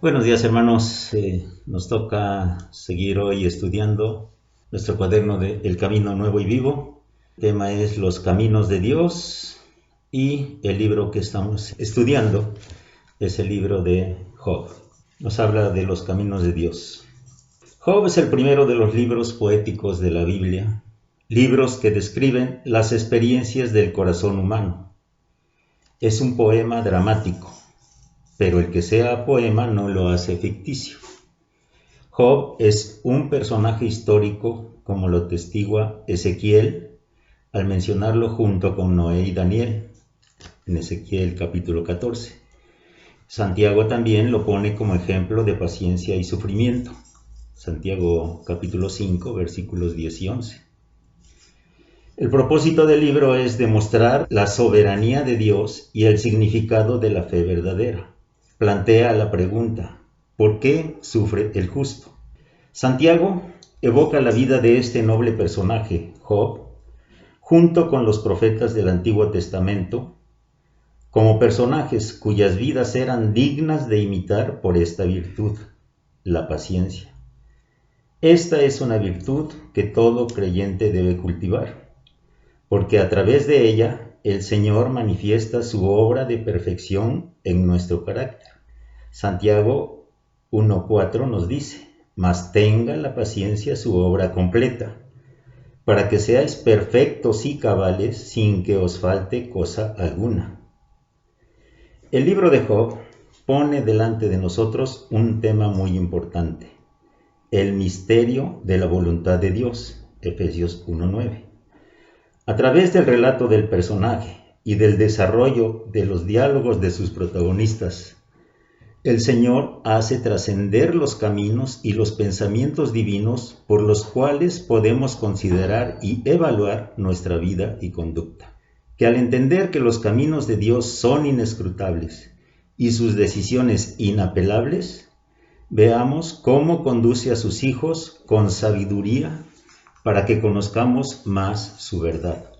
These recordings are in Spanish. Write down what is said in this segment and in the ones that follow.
Buenos días, hermanos. Nos toca seguir hoy estudiando nuestro cuaderno de El Camino Nuevo y Vivo. El tema es los caminos de Dios y el libro que estamos estudiando es el libro de Job. Nos habla de los caminos de Dios. Job es el primero de los libros poéticos de la Biblia, libros que describen las experiencias del corazón humano. Es un poema dramático, pero el que sea poema no lo hace ficticio. Job es un personaje histórico, como lo testigua Ezequiel al mencionarlo junto con Noé y Daniel, en Ezequiel capítulo 14. Santiago también lo pone como ejemplo de paciencia y sufrimiento, Santiago capítulo 5, versículos 10 y 11. El propósito del libro es demostrar la soberanía de Dios y el significado de la fe verdadera. Plantea la pregunta: ¿por qué sufre el justo? Santiago evoca la vida de este noble personaje, Job, junto con los profetas del Antiguo Testamento, como personajes cuyas vidas eran dignas de imitar por esta virtud, la paciencia. Esta es una virtud que todo creyente debe cultivar, porque a través de ella el Señor manifiesta su obra de perfección en nuestro carácter. Santiago 1:4 nos dice: mas tenga la paciencia su obra completa, para que seáis perfectos y cabales sin que os falte cosa alguna. El libro de Job pone delante de nosotros un tema muy importante: el misterio de la voluntad de Dios, Efesios 1:9. A través del relato del personaje y del desarrollo de los diálogos de sus protagonistas, el Señor hace trascender los caminos y los pensamientos divinos por los cuales podemos considerar y evaluar nuestra vida y conducta. Que al entender que los caminos de Dios son inescrutables y sus decisiones inapelables, veamos cómo conduce a sus hijos con sabiduría para que conozcamos más su verdad.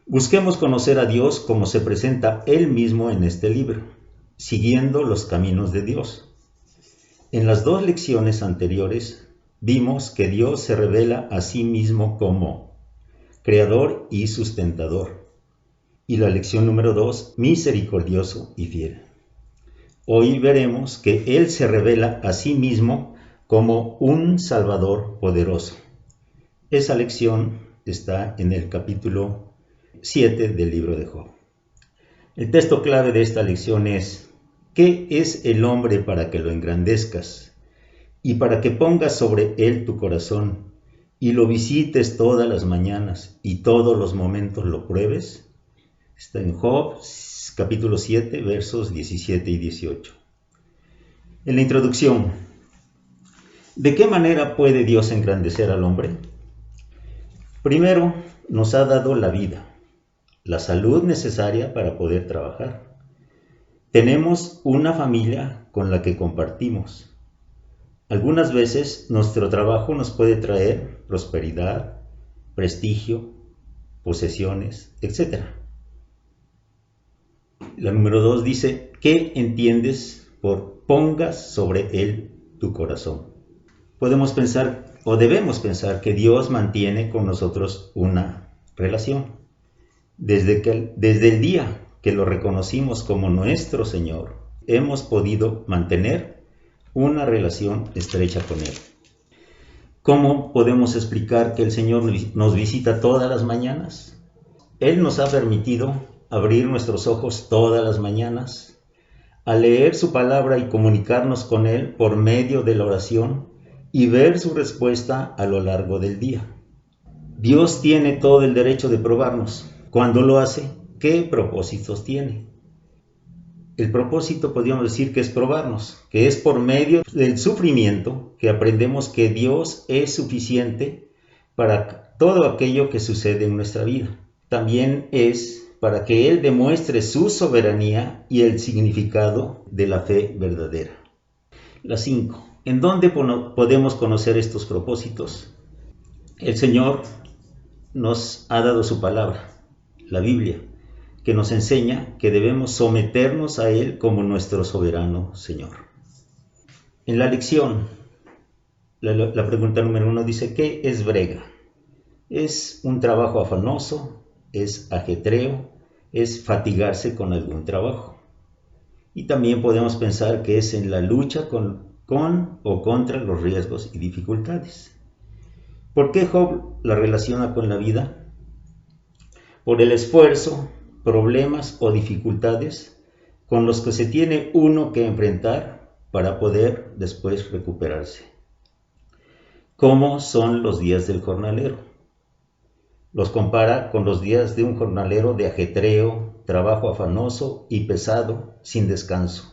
Busquemos conocer a Dios como se presenta Él mismo en este libro, siguiendo los caminos de Dios. En las dos lecciones anteriores vimos que Dios se revela a sí mismo como creador y sustentador. Y la lección número 2, misericordioso y fiel. Hoy veremos que Él se revela a sí mismo como un Salvador poderoso. Esa lección está en el capítulo 7 del libro de Job. El texto clave de esta lección es: ¿qué es el hombre para que lo engrandezcas y para que pongas sobre él tu corazón y lo visites todas las mañanas y todos los momentos lo pruebes? Está en Job capítulo 7 versos 17 y 18. En la introducción, ¿de qué manera puede Dios engrandecer al hombre? Primero, nos ha dado la vida, la salud necesaria para poder trabajar. Tenemos una familia con la que compartimos. Algunas veces nuestro trabajo nos puede traer prosperidad, prestigio, posesiones, etc. La número 2 dice: ¿qué entiendes por pongas sobre él tu corazón? Podemos pensar o debemos pensar que Dios mantiene con nosotros una relación. Desde el día que lo reconocimos como nuestro Señor, hemos podido mantener una relación estrecha con Él. ¿Cómo podemos explicar que el Señor nos visita todas las mañanas? Él nos ha permitido abrir nuestros ojos todas las mañanas, a leer su palabra y comunicarnos con Él por medio de la oración y ver su respuesta a lo largo del día. Dios tiene todo el derecho de probarnos. Cuando lo hace, ¿qué propósitos tiene? El propósito podríamos decir que es probarnos, que es por medio del sufrimiento que aprendemos que Dios es suficiente para todo aquello que sucede en nuestra vida. También es para que Él demuestre su soberanía y el significado de la fe verdadera. La 5. ¿En dónde podemos conocer estos propósitos? El Señor nos ha dado su palabra, la Biblia, que nos enseña que debemos someternos a Él como nuestro soberano Señor. En la lección, la pregunta número 1 dice, ¿qué es brega? Es un trabajo afanoso, es ajetreo, es fatigarse con algún trabajo. Y también podemos pensar que es en la lucha con o contra los riesgos y dificultades. ¿Por qué Job la relaciona con la vida? Por el esfuerzo, problemas o dificultades con los que se tiene uno que enfrentar para poder después recuperarse. ¿Cómo son los días del jornalero? Los compara con los días de un jornalero de ajetreo, trabajo afanoso y pesado, sin descanso.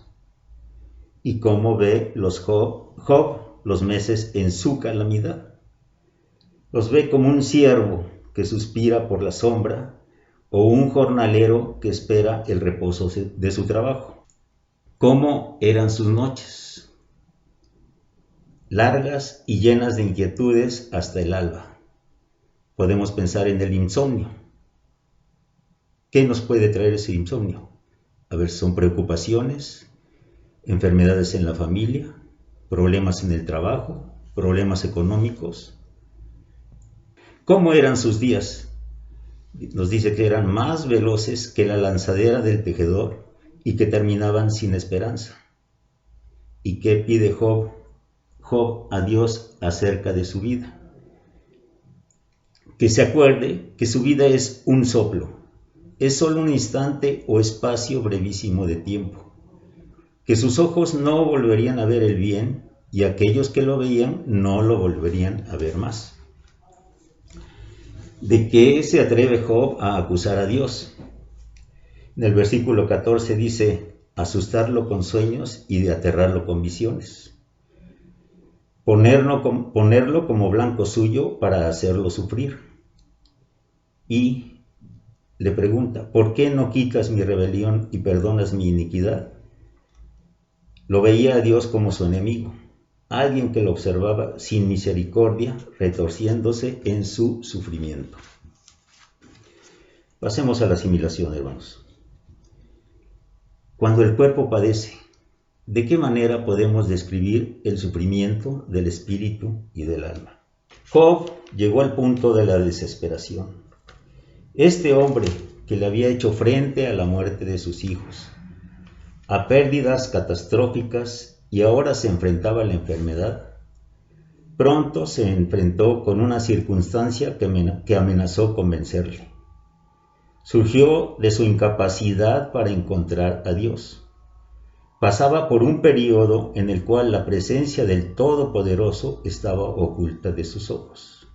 ¿Y cómo ve Job los meses en su calamidad? Los ve como un siervo que suspira por la sombra o un jornalero que espera el reposo de su trabajo. ¿Cómo eran sus noches? Largas y llenas de inquietudes hasta el alba. Podemos pensar en el insomnio. ¿Qué nos puede traer ese insomnio? A ver, son preocupaciones, enfermedades en la familia, problemas en el trabajo, problemas económicos. ¿Cómo eran sus días? Nos dice que eran más veloces que la lanzadera del tejedor y que terminaban sin esperanza. ¿Y qué pide Job a Dios acerca de su vida? Que se acuerde que su vida es un soplo, es solo un instante o espacio brevísimo de tiempo, que sus ojos no volverían a ver el bien y aquellos que lo veían no lo volverían a ver más. ¿De qué se atreve Job a acusar a Dios? En el versículo 14 dice, asustarlo con sueños y de aterrarlo con visiones. Ponerlo como blanco suyo para hacerlo sufrir. Y le pregunta, ¿por qué no quitas mi rebelión y perdonas mi iniquidad? Lo veía a Dios como su enemigo, alguien que lo observaba sin misericordia, retorciéndose en su sufrimiento. Pasemos a la asimilación, hermanos. Cuando el cuerpo padece, ¿de qué manera podemos describir el sufrimiento del espíritu y del alma? Job llegó al punto de la desesperación. Este hombre que le había hecho frente a la muerte de sus hijos, a pérdidas catastróficas y ahora se enfrentaba a la enfermedad, pronto se enfrentó con una circunstancia que amenazó con vencerle. Surgió de su incapacidad para encontrar a Dios. Pasaba por un período en el cual la presencia del Todopoderoso estaba oculta de sus ojos.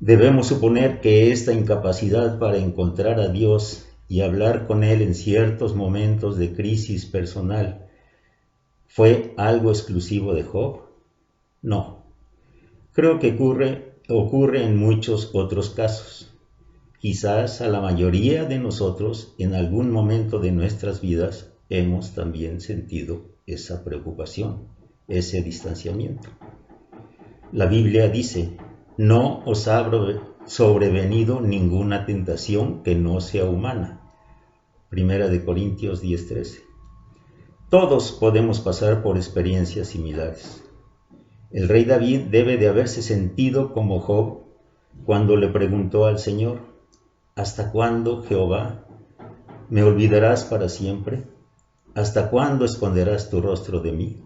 Debemos suponer que esta incapacidad para encontrar a Dios y hablar con Él en ciertos momentos de crisis personal fue algo exclusivo de Job. No, creo que ocurre en muchos otros casos. Quizás a la mayoría de nosotros en algún momento de nuestras vidas hemos también sentido esa preocupación, ese distanciamiento. La Biblia dice, no os ha sobrevenido ninguna tentación que no sea humana. 1 Corintios 10:13. Todos podemos pasar por experiencias similares. El rey David debe de haberse sentido como Job cuando le preguntó al Señor, ¿hasta cuándo, Jehová, me olvidarás para siempre? ¿Hasta cuándo esconderás tu rostro de mí?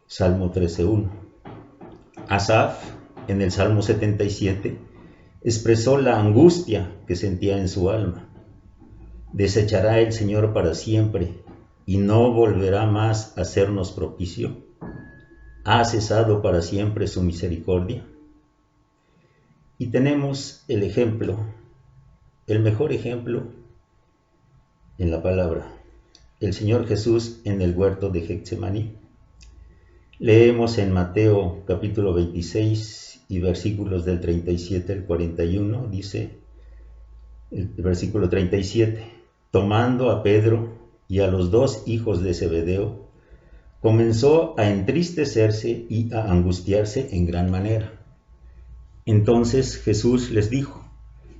Salmo 13:1. Asaf, en el Salmo 77, expresó la angustia que sentía en su alma. ¿Desechará el Señor para siempre y no volverá más a sernos propicio? ¿Ha cesado para siempre su misericordia? Y tenemos el ejemplo, el mejor ejemplo en la palabra, el Señor Jesús en el huerto de Getsemaní. Leemos en Mateo capítulo 26 y versículos del 37 al 41, dice el versículo 37, tomando a Pedro y a los dos hijos de Zebedeo, comenzó a entristecerse y a angustiarse en gran manera. Entonces Jesús les dijo,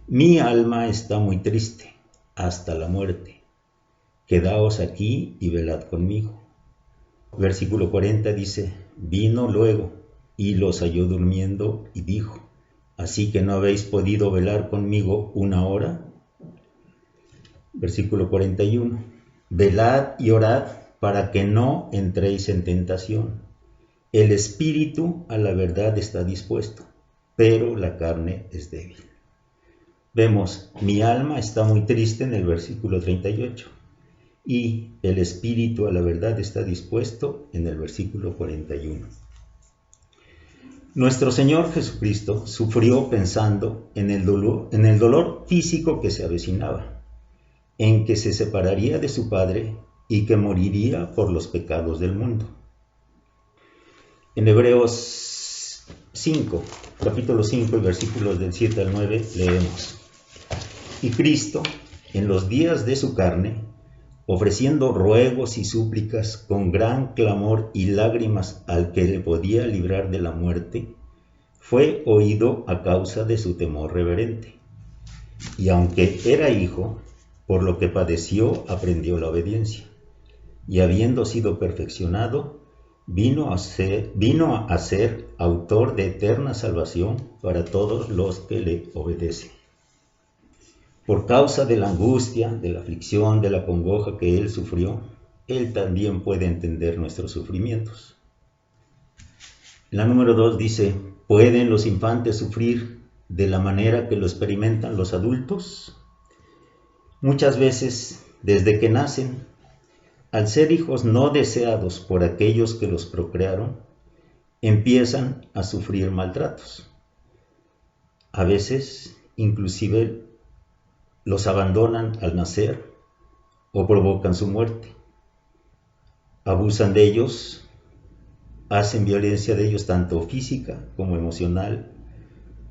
mi alma está muy triste, hasta la muerte. Quedaos aquí y velad conmigo. Versículo 40 dice, vino luego y los halló durmiendo y dijo, ¿así que no habéis podido velar conmigo una hora? Versículo 41, velad y orad para que no entréis en tentación. El espíritu a la verdad está dispuesto, pero la carne es débil. Vemos, mi alma está muy triste en el versículo 38 y el espíritu a la verdad está dispuesto en el versículo 41. Nuestro Señor Jesucristo sufrió pensando en el dolor físico que se avecinaba, en que se separaría de su Padre y que moriría por los pecados del mundo. En Hebreos 5, capítulo 5 y versículos del 7 al 9 leemos, y Cristo, en los días de su carne, ofreciendo ruegos y súplicas con gran clamor y lágrimas al que le podía librar de la muerte, fue oído a causa de su temor reverente. Y aunque era hijo, por lo que padeció aprendió la obediencia, y habiendo sido perfeccionado, vino a ser autor de eterna salvación para todos los que le obedecen. Por causa de la angustia, de la aflicción, de la congoja que él sufrió, él también puede entender nuestros sufrimientos. La número 2 dice, ¿pueden los infantes sufrir de la manera que lo experimentan los adultos? Muchas veces, desde que nacen, al ser hijos no deseados por aquellos que los procrearon, empiezan a sufrir maltratos. A veces, inclusive, los abandonan al nacer o provocan su muerte. Abusan de ellos, hacen violencia de ellos tanto física como emocional,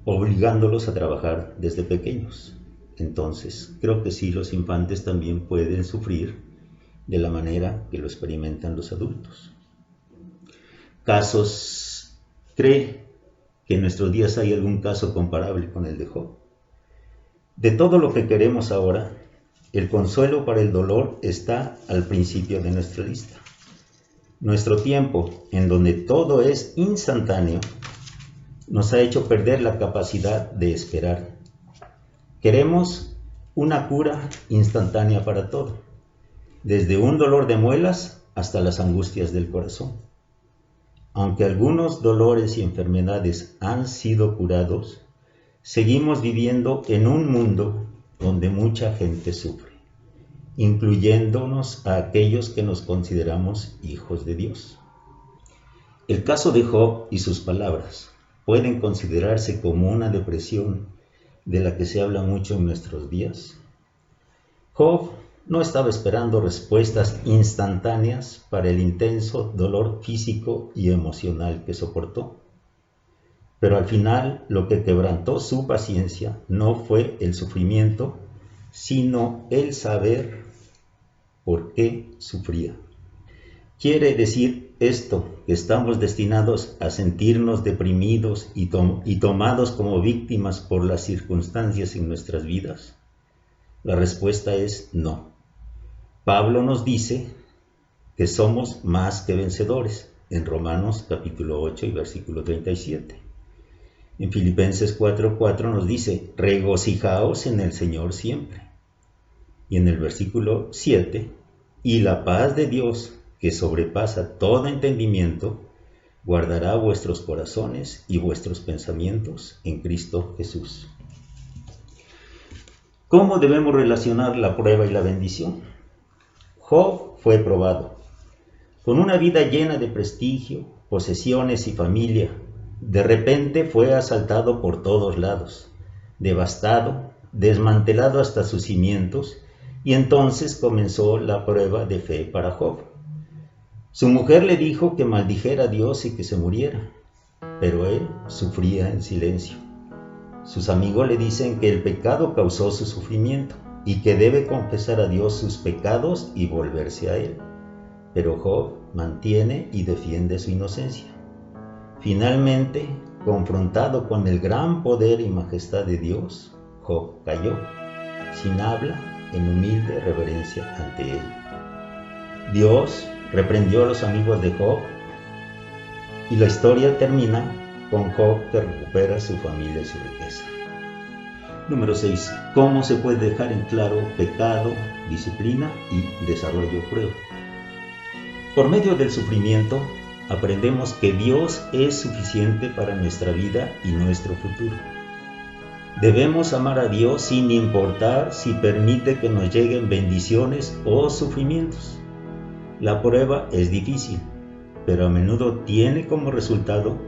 obligándolos a trabajar desde pequeños. Entonces, creo que sí, los infantes también pueden sufrir de la manera que lo experimentan los adultos. ¿Cree que en nuestros días hay algún caso comparable con el de Job? De todo lo que queremos ahora, el consuelo para el dolor está al principio de nuestra lista. Nuestro tiempo, en donde todo es instantáneo, nos ha hecho perder la capacidad de esperar. Queremos una cura instantánea para todo, desde un dolor de muelas hasta las angustias del corazón. Aunque algunos dolores y enfermedades han sido curados, seguimos viviendo en un mundo donde mucha gente sufre, incluyéndonos a aquellos que nos consideramos hijos de Dios. El caso de Job y sus palabras pueden considerarse como una depresión de la que se habla mucho en nuestros días. Job no estaba esperando respuestas instantáneas para el intenso dolor físico y emocional que soportó. Pero al final lo que quebrantó su paciencia no fue el sufrimiento, sino el saber por qué sufría. Quiere decir esto que estamos destinados a sentirnos deprimidos y tomados como víctimas por las circunstancias en nuestras vidas. La respuesta es no. Pablo nos dice que somos más que vencedores en Romanos capítulo 8 y versículo 37. En Filipenses 4:4 nos dice, regocijaos en el Señor siempre. Y en el versículo 7, y la paz de Dios, que sobrepasa todo entendimiento, guardará vuestros corazones y vuestros pensamientos en Cristo Jesús. ¿Cómo debemos relacionar la prueba y la bendición? Job fue probado. Con una vida llena de prestigio, posesiones y familia, de repente fue asaltado por todos lados, devastado, desmantelado hasta sus cimientos, y entonces comenzó la prueba de fe para Job. Su mujer le dijo que maldijera a Dios y que se muriera, pero él sufría en silencio. Sus amigos le dicen que el pecado causó su sufrimiento y que debe confesar a Dios sus pecados y volverse a él. Pero Job mantiene y defiende su inocencia. Finalmente, confrontado con el gran poder y majestad de Dios, Job cayó, sin habla, en humilde reverencia ante él. Dios reprendió a los amigos de Job y la historia termina con Job que recupera su familia y su riqueza. Número 6. ¿Cómo se puede dejar en claro pecado, disciplina y desarrollo prueba? Por medio del sufrimiento aprendemos que Dios es suficiente para nuestra vida y nuestro futuro. Debemos amar a Dios sin importar si permite que nos lleguen bendiciones o sufrimientos. La prueba es difícil, pero a menudo tiene como resultado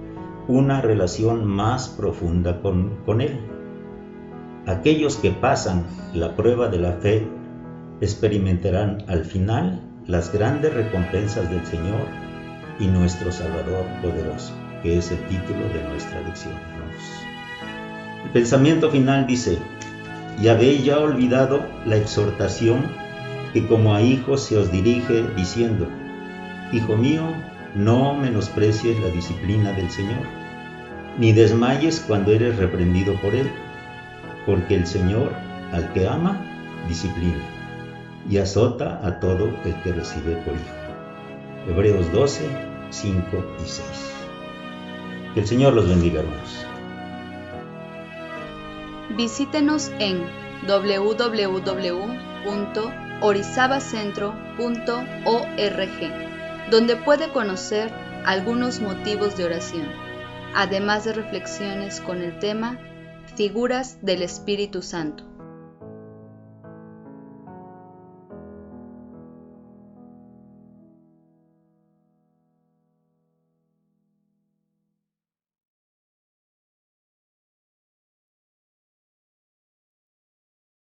una relación más profunda con Él. Aquellos que pasan la prueba de la fe experimentarán al final las grandes recompensas del Señor y nuestro Salvador poderoso, que es el título de nuestra lección, hermanos. El pensamiento final dice: y habéis ya olvidado la exhortación que como a hijos se os dirige, diciendo: Hijo mío, no menosprecies la disciplina del Señor, ni desmayes cuando eres reprendido por Él, porque el Señor al que ama, disciplina, y azota a todo el que recibe por hijo. Hebreos 12, 5 y 6. Que el Señor los bendiga, hermanos. Visítenos en www.orizabacentro.org, donde puede conocer algunos motivos de oración, además de reflexiones con el tema Figuras del Espíritu Santo.